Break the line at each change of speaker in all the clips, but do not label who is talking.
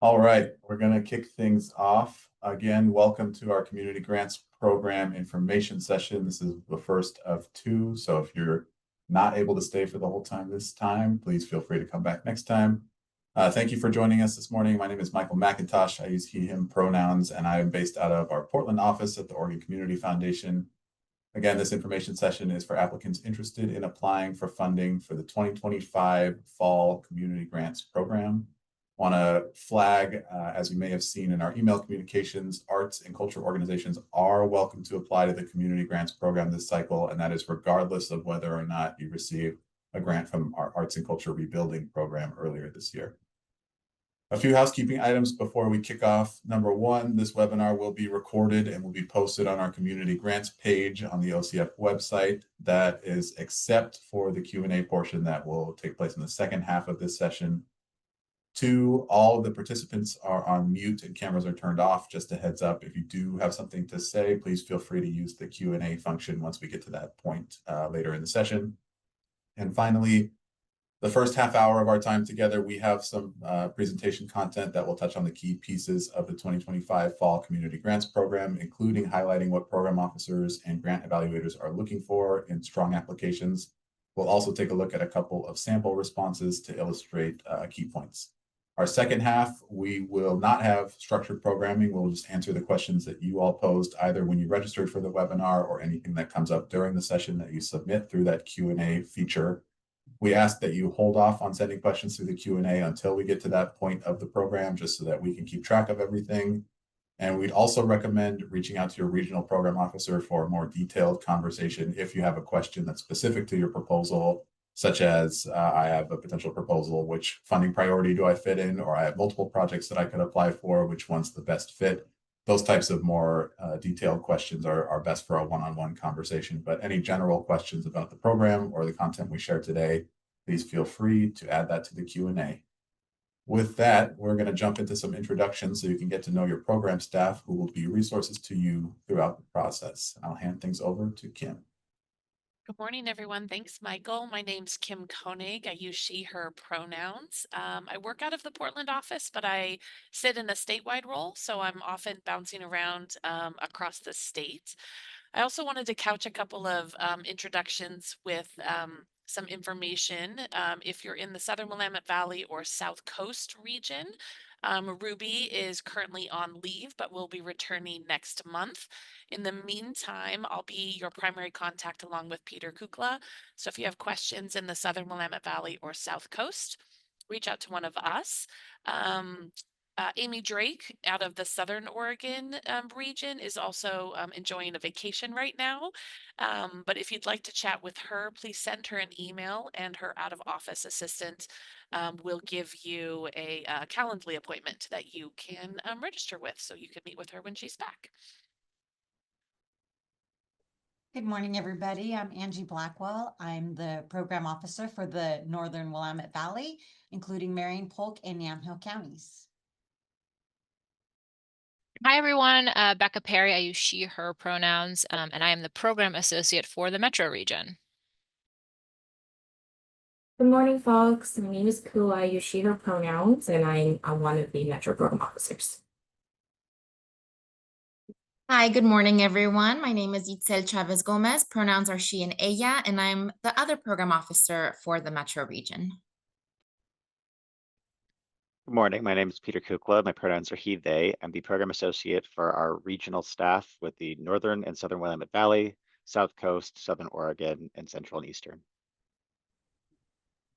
All right, we're going to kick things off. Again, welcome to our Community Grants Program information session. This is the first of two, so if you're not able to stay for the whole time this time, please feel free to come back next time. Thank you for joining us this morning. My name is Michael McIntosh. I use he, him pronouns, and I am based out of our Portland office at the Oregon Community Foundation. Again, this information session is for applicants interested in applying for funding for the 2025 Fall Community Grants Program. Want to flag, as you may have seen in our email communications, arts and culture organizations are welcome to apply to the Community Grants Program this cycle, and that is regardless of whether or not you receive a grant from our Arts and Culture Rebuilding Program earlier this year. A few housekeeping items before we kick off. Number one, this webinar will be recorded and will be posted on our community grants page on the OCF website. That is except for the Q&A portion that will take place in the second half of this session. Two, all of the participants are on mute and cameras are turned off. Just a heads up, if you do have something to say, please feel free to use the Q&A function once we get to that point later in the session. And finally, the first half hour of our time together, we have some presentation content that will touch on the key pieces of the 2025 Fall Community Grants Program, including highlighting what program officers and grant evaluators are looking for in strong applications. We'll also take a look at a couple of sample responses to illustrate key points. Our second half, we will not have structured programming. We'll just answer the questions that you all posed either when you registered for the webinar or anything that comes up during the session that you submit through that Q&A feature. We ask that you hold off on sending questions through the Q&A until we get to that point of the program, just so that we can keep track of everything. And we'd also recommend reaching out to your regional program officer for a more detailed conversation if you have a question that's specific to your proposal, such as I have a potential proposal, which funding priority do I fit in, or I have multiple projects that I could apply for, which one's the best fit. Those types of more detailed questions are best for a one-on-one conversation, but any general questions about the program or the content we share today, please feel free to add that to the Q&A. With that, we're going to jump into some introductions so you can get to know your program staff who will be resources to you throughout the process. I'll hand things over to Kim.
Good morning, everyone. Thanks, Michael. My name's Kim Koenig. I use she, her pronouns. I work out of the Portland office, but I sit in a statewide role, so I'm often bouncing around across the state. I also wanted to couch a couple of introductions with some information. If you're in the Southern Willamette Valley or South Coast region, Ruby is currently on leave, but will be returning next month. In the meantime, I'll be your primary contact along with Peter Kukla. So if you have questions in the Southern Willamette Valley or South Coast, reach out to one of us. Amy Drake out of the Southern Oregon region is also enjoying a vacation right now. But if you'd like to chat with her, please send her an email, and her out of office assistant will give you a Calendly appointment that you can register with, so you can meet with her when she's back.
Good morning, everybody. I'm Angie Blackwell. I'm the program officer for the Northern Willamette Valley, including Marion, Polk, and Yamhill counties.
Hi, everyone. Becca Perry. I use she, her pronouns, and I am the program associate for the Metro region.
Good morning, folks. My name is Kua. I use she, her pronouns, and I'm one of the Metro program officers.
Hi, good morning, everyone. My name is Itzel Chavez Gomez. Pronouns are she and ella, and I'm the other program officer for the Metro region.
Good morning. My name is Peter Kukla. My pronouns are he, they. I'm the program associate for our regional staff with the Northern and Southern Willamette Valley, South Coast, Southern Oregon, and Central and Eastern.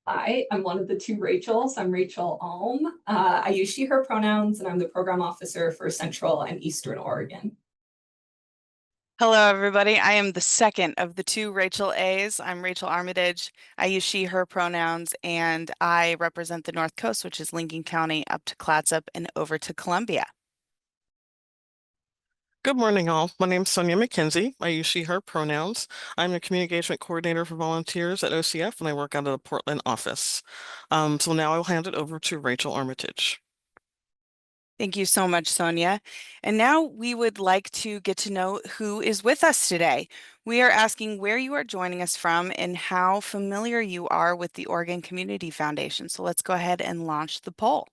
Hi, I'm one of the two Rachels. I'm Rachel Alm. I use she, her pronouns, and I'm the program officer for Central and Eastern Oregon.
Hello, everybody. I am the second of the two Rachel A's. I'm Rachel Armitage. I use she, her pronouns, and I represent the North Coast, which is Lincoln County up to Clatsop and over to Columbia.
Good morning, all. My name is Sonia McKenzie. I use she, her pronouns. I'm the community engagement coordinator for volunteers at OCF, and I work out of the Portland office. So now I will hand it over to Rachel Armitage.
Thank you so much, Sonia. And now we would like to get to know who is with us today. We are asking where you are joining us from and how familiar you are with the Oregon Community Foundation. So let's go ahead and launch the poll.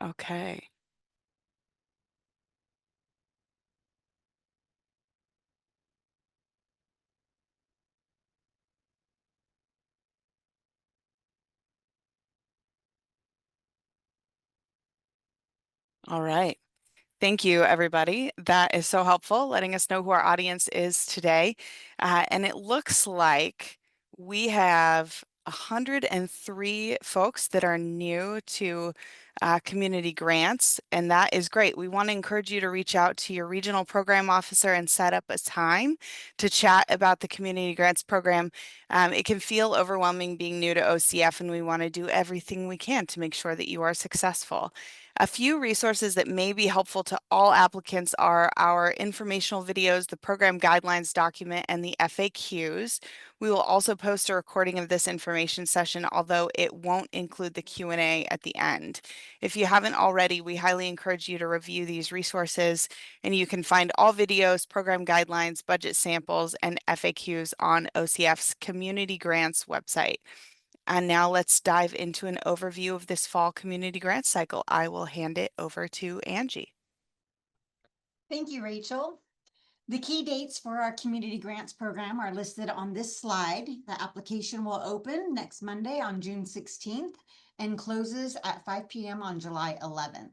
Okay. All right. Thank you, everybody. That is so helpful, letting us know who our audience is today. And it looks like we have 103 folks that are new to community grants, and that is great. We want to encourage you to reach out to your regional program officer and set up a time to chat about the community grants program. It can feel overwhelming being new to OCF, and we want to do everything we can to make sure that you are successful. A few resources that may be helpful to all applicants are our informational videos, the program guidelines document, and the FAQs. We will also post a recording of this information session, although it won't include the Q&A at the end. If you haven't already, we highly encourage you to review these resources, and you can find all videos, program guidelines, budget samples, and FAQs on OCF's Community Grants website. And now let's dive into an overview of this fall community grant cycle. I will hand it over to Angie.
Thank you, Rachel. The key dates for our community grants program are listed on this slide. The application will open next Monday on June 16th and closes at 5 p.m. on July 11th.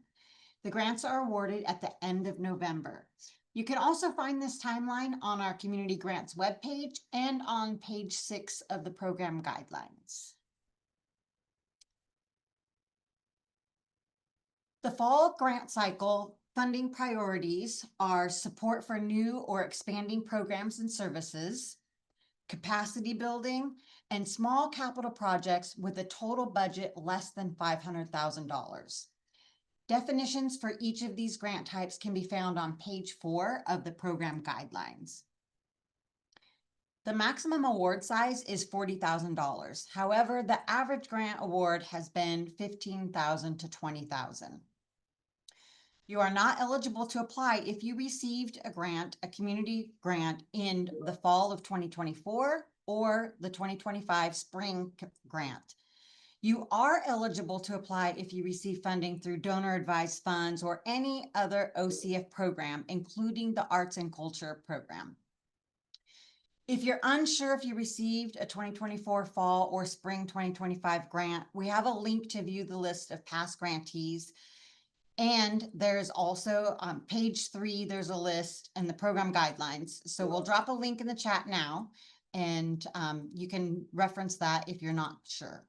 The grants are awarded at the end of November. You can also find this timeline on our community grants webpage and on page 6 of the program guidelines. The fall grant cycle funding priorities are support for new or expanding programs and services, capacity building, and small capital projects with a total budget less than $500,000. Definitions for each of these grant types can be found on page 4 of the program guidelines. The maximum award size is $40,000. However, the average grant award has been $15,000 to $20,000. You are not eligible to apply if you received a grant, a community grant in the fall of 2024 or the 2025 spring grant. You are eligible to apply if you receive funding through donor advised funds or any other OCF program, including the Arts and Culture program. If you're unsure if you received a 2024 fall or spring 2025 grant, we have a link to view the list of past grantees. And there's also on page 3, there's a list and the program guidelines. So we'll drop a link in the chat now, and you can reference that if you're not sure.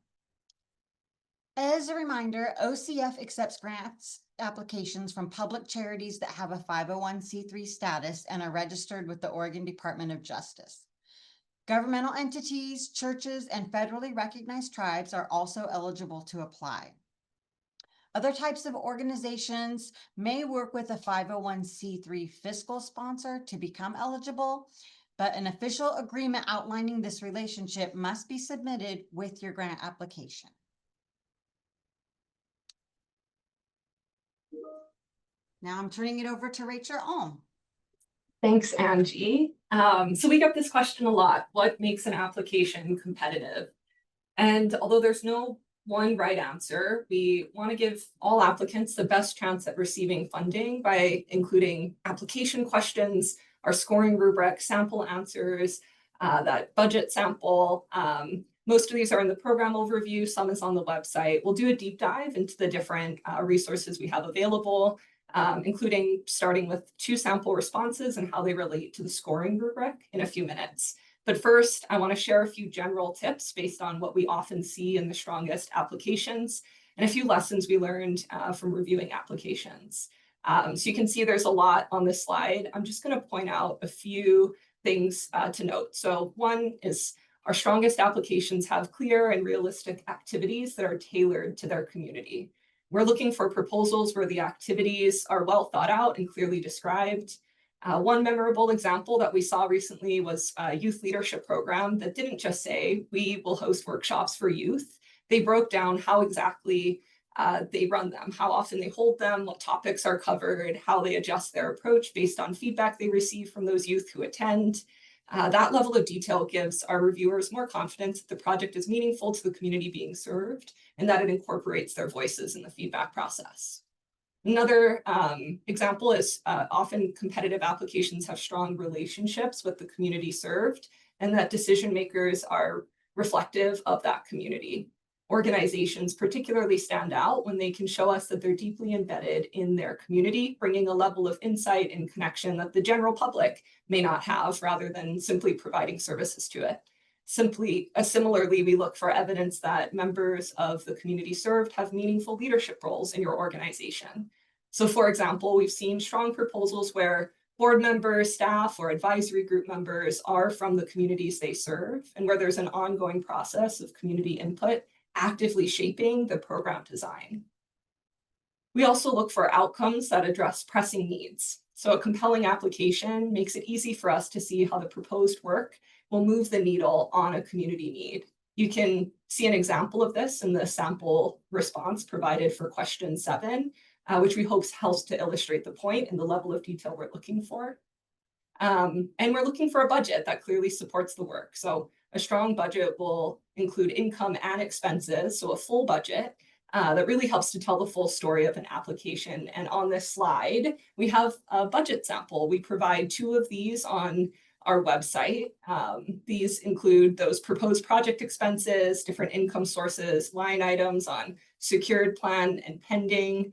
As a reminder, OCF accepts grants applications from public charities that have a 501c3 status and are registered with the Oregon Department of Justice. Governmental entities, churches, and federally recognized tribes are also eligible to apply. Other types of organizations may work with a 501c3 fiscal sponsor to become eligible, but an official agreement outlining this relationship must be submitted with your grant application. Now I'm turning it over to Rachel Ulm.
Thanks, Angie. So we get this question a lot: what makes an application competitive? And although there's no one right answer, we want to give all applicants the best chance at receiving funding by including application questions, our scoring rubric, sample answers, that budget sample. Most of these are in the program overview, some is on the website. We'll do a deep dive into the different resources we have available, including starting with 2 sample responses and how they relate to the scoring rubric in a few minutes. But first, I want to share a few general tips based on what we often see in the strongest applications and a few lessons we learned from reviewing applications. So you can see there's a lot on this slide. I'm just going to point out a few things to note. So one is our strongest applications have clear and realistic activities that are tailored to their community. We're looking for proposals where the activities are well thought out and clearly described. One memorable example that we saw recently was a youth leadership program that didn't just say, we will host workshops for youth. They broke down how exactly they run them, how often they hold them, what topics are covered, how they adjust their approach based on feedback they receive from those youth who attend. That level of detail gives our reviewers more confidence that the project is meaningful to the community being served and that it incorporates their voices in the feedback process. Another example is often competitive applications have strong relationships with the community served, and that decision makers are reflective of that community. Organizations particularly stand out when they can show us that they're deeply embedded in their community, bringing a level of insight and connection that the general public may not have, rather than simply providing services to it. Similarly, we look for evidence that members of the community served have meaningful leadership roles in your organization. So for example, we've seen strong proposals where board members, staff, or advisory group members are from the communities they serve, and where there's an ongoing process of community input actively shaping the program design. We also look for outcomes that address pressing needs. So a compelling application makes it easy for us to see how the proposed work will move the needle on a community need. You can see an example of this in the sample response provided for question 7, which we hope helps to illustrate the point and the level of detail we're looking for. And we're looking for a budget that clearly supports the work. So a strong budget will include income and expenses, so a full budget that really helps to tell the full story of an application. And on this slide, we have a budget sample. We provide 2 of these on our website. These include those proposed project expenses, different income sources, line items on secured, plan, and pending.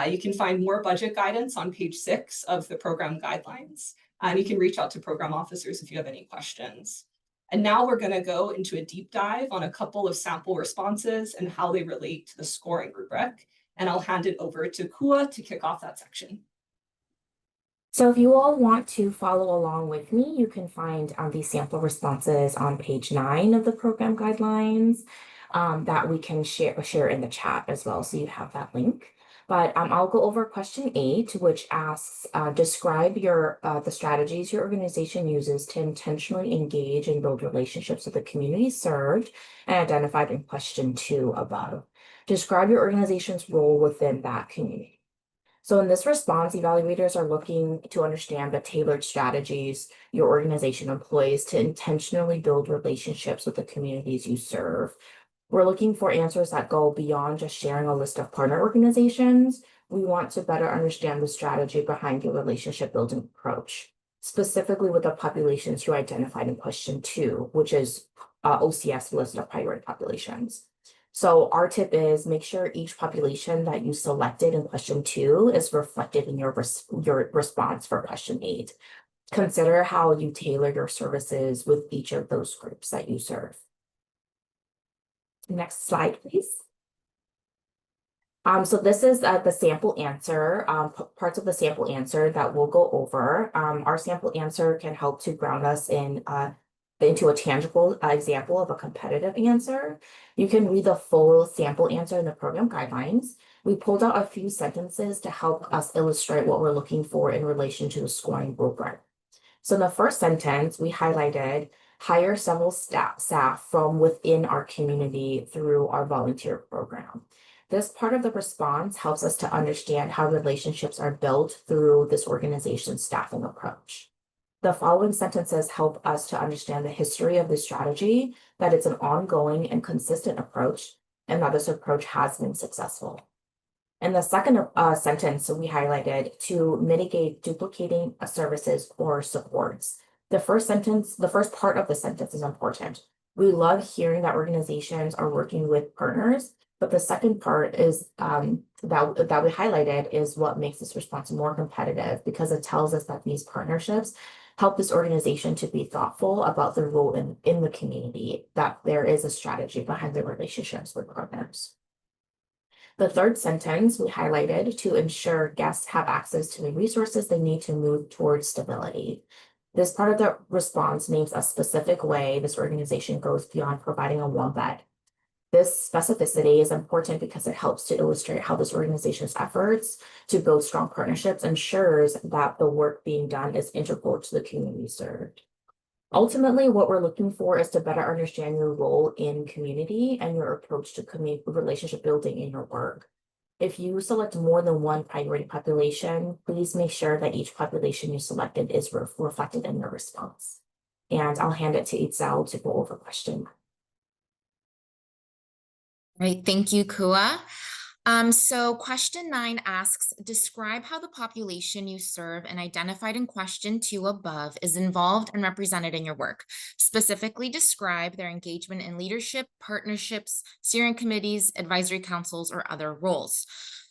You can find more budget guidance on page 6 of the program guidelines. And you can reach out to program officers if you have any questions. And now we're going to go into a deep dive on a couple of sample responses and how they relate to the scoring rubric. And I'll hand it over to Kua to kick off that section.
So if you all want to follow along with me, you can find these sample responses on page 9 of the program guidelines that we can share in the chat as well. So you have that link. But I'll go over question 8, which asks, describe the strategies your organization uses to intentionally engage and build relationships with the community served and identified in question 2 above. Describe your organization's role within that community. So in this response, evaluators are looking to understand the tailored strategies your organization employs to intentionally build relationships with the communities you serve. We're looking for answers that go beyond just sharing a list of partner organizations. We want to better understand the strategy behind your relationship building approach, specifically with the populations you identified in question 2, which is OCS list of priority populations. So our tip is make sure each population that you selected in question 2 is reflected in your response for question 8. Consider how you tailor your services with each of those groups that you serve. Next slide, please. So this is the sample answer, parts of the sample answer that we'll go over. Our sample answer can help to ground us into a tangible example of a competitive answer. You can read the full sample answer in the program guidelines. We pulled out a few sentences to help us illustrate what we're looking for in relation to the scoring rubric. So in the first sentence, we highlighted hire several staff from within our community through our volunteer program. This part of the response helps us to understand how relationships are built through this organization's staffing approach. The following sentences help us to understand the history of this strategy, that it's an ongoing and consistent approach, and that this approach has been successful. In the second sentence, we highlighted to mitigate duplicating services or supports. The first part of the sentence is important. We love hearing that organizations are working with partners, but the second part is that we highlighted is what makes this response more competitive, because it tells us that these partnerships help this organization to be thoughtful about their role in the community, that there is a strategy behind their relationships with partners. The third sentence we highlighted to ensure guests have access to the resources they need to move towards stability. This part of the response names a specific way this organization goes beyond providing a warm bed. This specificity is important because it helps to illustrate how this organization's efforts to build strong partnerships ensures that the work being done is integral to the community served. Ultimately, what we're looking for is to better understand your role in community and your approach to relationship building in your work. If you select more than one priority population, please make sure that each population you selected is reflected in your response. And I'll hand it to Itzel to go over question.
Great, thank you, Kua. So question 9 asks, describe how the population you serve and identified in question 2 above is involved and represented in your work. Specifically describe their engagement in leadership, partnerships, steering committees, advisory councils, or other roles.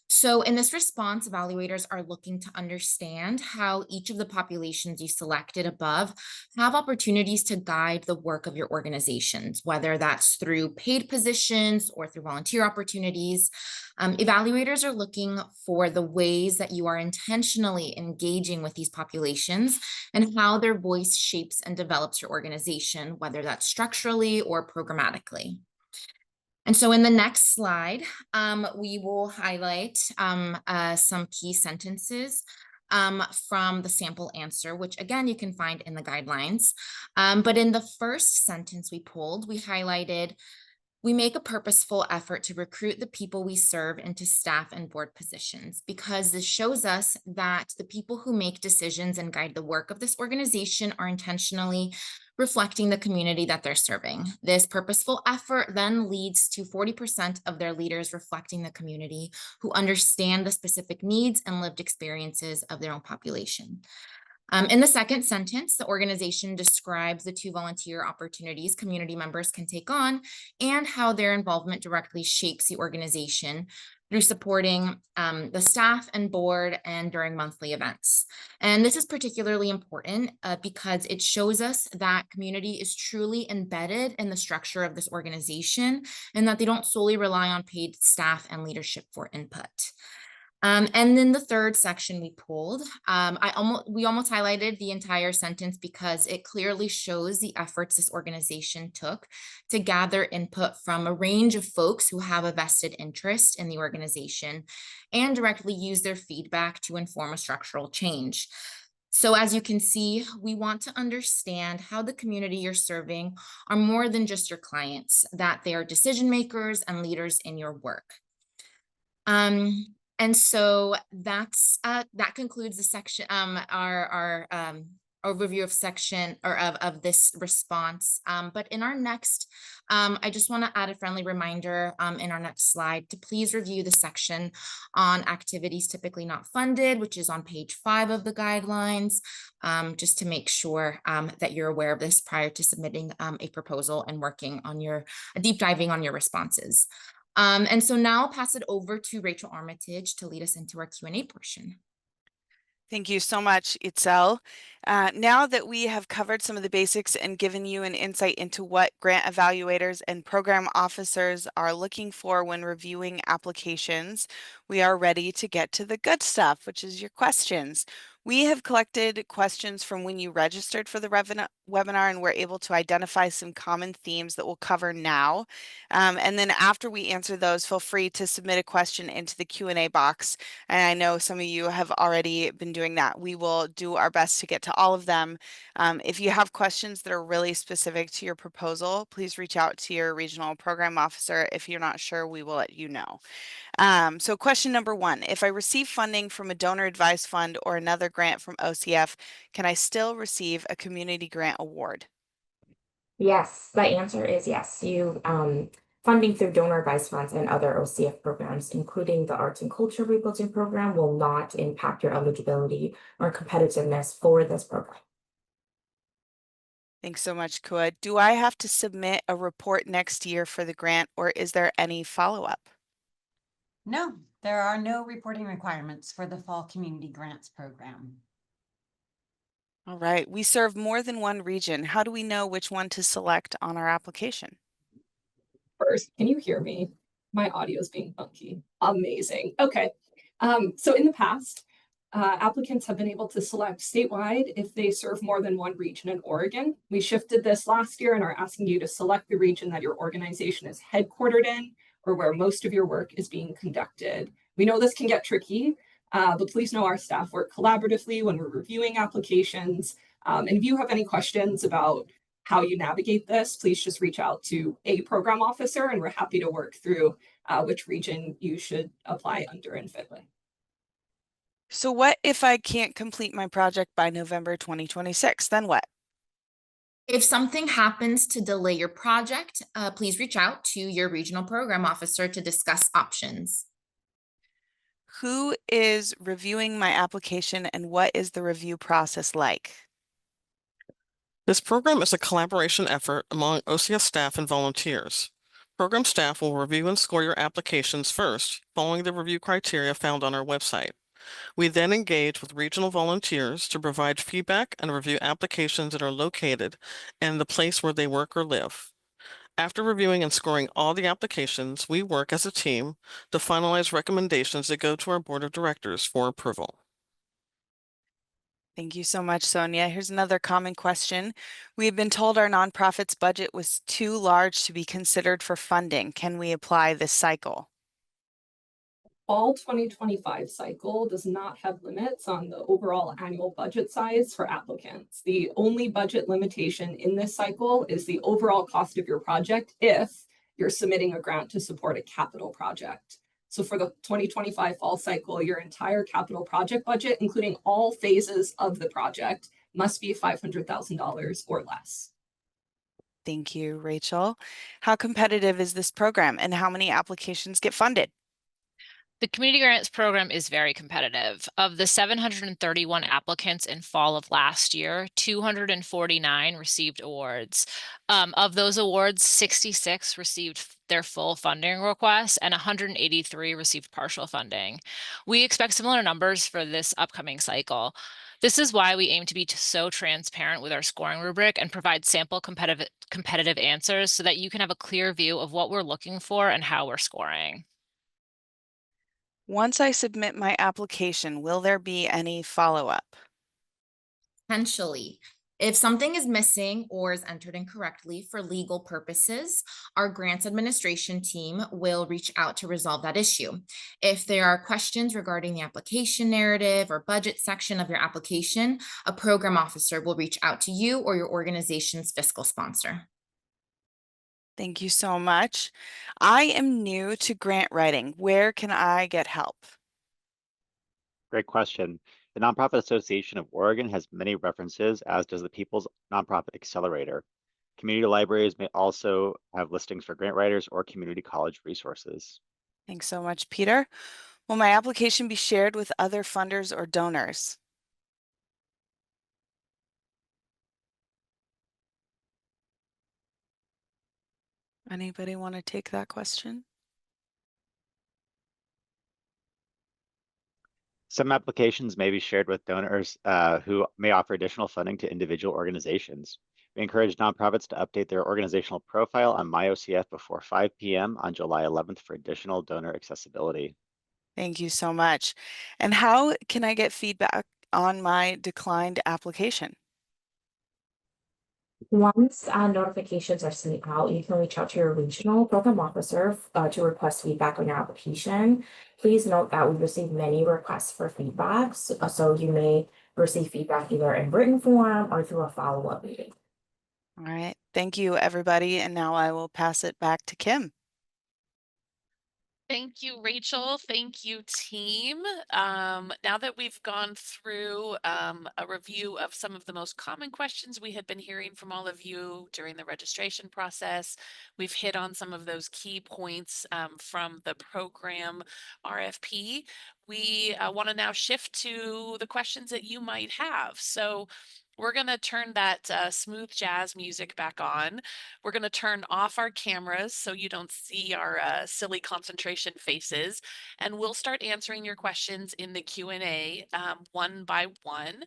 So in this response, evaluators are looking to understand how each of the populations you selected above have opportunities to guide the work of your organizations, whether that's through paid positions or through volunteer opportunities. Evaluators are looking for the ways that you are intentionally engaging with these populations and how their voice shapes and develops your organization, whether that's structurally or programmatically. And so in the next slide, we will highlight some key sentences from the sample answer, which again, you can find in the guidelines. But in the first sentence we pulled, we highlighted, we make a purposeful effort to recruit the people we serve into staff and board positions, because this shows us that the people who make decisions and guide the work of this organization are intentionally reflecting the community that they're serving. This purposeful effort then leads to 40% of their leaders reflecting the community who understand the specific needs and lived experiences of their own population. In the second sentence, the organization describes the 2 volunteer opportunities community members can take on and how their involvement directly shapes the organization through supporting the staff and board and during monthly events. And this is particularly important because it shows us that community is truly embedded in the structure of this organization and that they don't solely rely on paid staff and leadership for input. And then the third section we pulled, we almost highlighted the entire sentence because it clearly shows the efforts this organization took to gather input from a range of folks who have a vested interest in the organization and directly use their feedback to inform a structural change. So as you can see, we want to understand how the community you're serving are more than just your clients, that they are decision makers and leaders in your work. And so that's that concludes the section, our overview of section or of this response. But in our next, I just want to add a friendly reminder in our next slide to please review the section on activities typically not funded, which is on page 5 of the guidelines, just to make sure that you're aware of this prior to submitting a proposal and working on your deep diving on your responses. And so now I'll pass it over to Rachel Armitage to lead us into our Q&A portion.
Thank you so much, Itzel. Now that we have covered some of the basics and given you an insight into what grant evaluators and program officers are looking for when reviewing applications, we are ready to get to the good stuff, which is your questions. We have collected questions from when you registered for the webinar, and we're able to identify some common themes that we'll cover now. And then after we answer those, feel free to submit a question into the Q&A box. And I know some of you have already been doing that. We will do our best to get to all of them. If you have questions that are really specific to your proposal, please reach out to your regional program officer. If you're not sure, we will let you know. So question number 1, if I receive funding from a donor advised fund or another grant from OCF, can I still receive a community grant award?
Yes, the answer is yes. Funding through donor advised funds and other OCF programs, including the Arts and Culture Rebuilding Program, will not impact your eligibility or competitiveness for this program.
Thanks so much, Kua. Do I have to submit a report next year for the grant, or is there any follow-up?
No, there are no reporting requirements for the Fall Community Grants Program.
All right, we serve more than one region. How do we know which one to select on our application?
First, can you hear me? My audio is being funky. Amazing. Okay. So in the past, applicants have been able to select statewide if they serve more than one region in Oregon. We shifted this last year and are asking you to select the region that your organization is headquartered in or where most of your work is being conducted. We know this can get tricky, but please know our staff work collaboratively when we're reviewing applications. And if you have any questions about how you navigate this, please just reach out to a program officer and we're happy to work through which region you should apply under and fit with.
So what if I can't complete my project by November 2026? Then what?
If something happens to delay your project, please reach out to your regional program officer to discuss options.
Who is reviewing my application and what is the review process like?
This program is a collaboration effort among OCS staff and volunteers. Program staff will review and score your applications first, following the review criteria found on our website. We then engage with regional volunteers to provide feedback and review applications that are located in the place where they work or live. After reviewing and scoring all the applications, we work as a team to finalize recommendations that go to our board of directors for approval.
Thank you so much, Sonia. Here's another common question. We have been told our nonprofit's budget was too large to be considered for funding. Can we apply this cycle?
Fall 2025 cycle does not have limits on the overall annual budget size for applicants. The only budget limitation in this cycle is the overall cost of your project if you're submitting a grant to support a capital project. So for the 2025 fall cycle, your entire capital project budget, including all phases of the project, must be $500,000 or less.
Thank you, Rachel. How competitive is this program and how many applications get funded?
The community grants program is very competitive. Of the 731 applicants in fall of last year, 249 received awards. Of those awards, 66 received their full funding request and 183 received partial funding. We expect similar numbers for this upcoming cycle. This is why we aim to be so transparent with our scoring rubric and provide sample competitive answers so that you can have a clear view of what we're looking for and how we're scoring.
Once I submit my application, will there be any follow-up?
Potentially. If something is missing or is entered incorrectly for legal purposes, our grants administration team will reach out to resolve that issue. If there are questions regarding the application narrative or budget section of your application, a program officer will reach out to you or your organization's fiscal sponsor.
Thank you so much. I am new to grant writing. Where can I get help?
Great question. The Nonprofit Association of Oregon has many references, as does the People's Nonprofit Accelerator. Community libraries may also have listings for grant writers or community college resources.
Thanks so much, Peter. Will my application be shared with other funders or donors? Anybody want to take that question?
Some applications may be shared with donors who may offer additional funding to individual organizations. We encourage nonprofits to update their organizational profile on MyOCF before 5 p.m. on July 11th for additional donor accessibility.
Thank you so much. And how can I get feedback on my declined application?
Once notifications are sent out, you can reach out to your regional program officer to request feedback on your application. Please note that we receive many requests for feedback, so you may receive feedback either in written form or through a follow-up meeting.
All right. Thank you, everybody. And now I will pass it back to Kim.
Thank you, Rachel. Thank you, team. Now that we've gone through a review of some of the most common questions we had been hearing from all of you during the registration process, we've hit on some of those key points from the program RFP. We want to now shift to the questions that you might have. So we're going to turn that smooth jazz music back on. We're going to turn off our cameras so you don't see our silly concentration faces, and we'll start answering your questions in the Q&A one by one.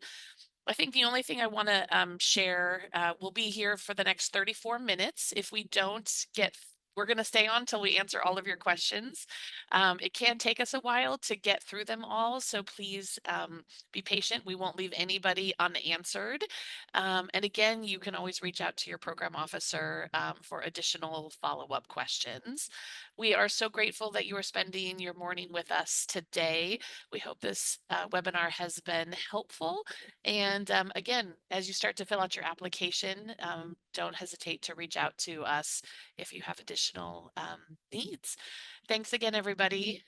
I think the only thing I want to share, we'll be here for the next 34 minutes. If we don't get we're going to stay on till we answer all of your questions. It can take us a while to get through them all, so please be patient. We won't leave anybody unanswered. And again, you can always reach out to your program officer for additional follow-up questions. We are so grateful that you are spending your morning with us today. We hope this webinar has been helpful. And again, as you start to fill out your application, don't hesitate to reach out to us if you have additional needs. Thanks again, everybody.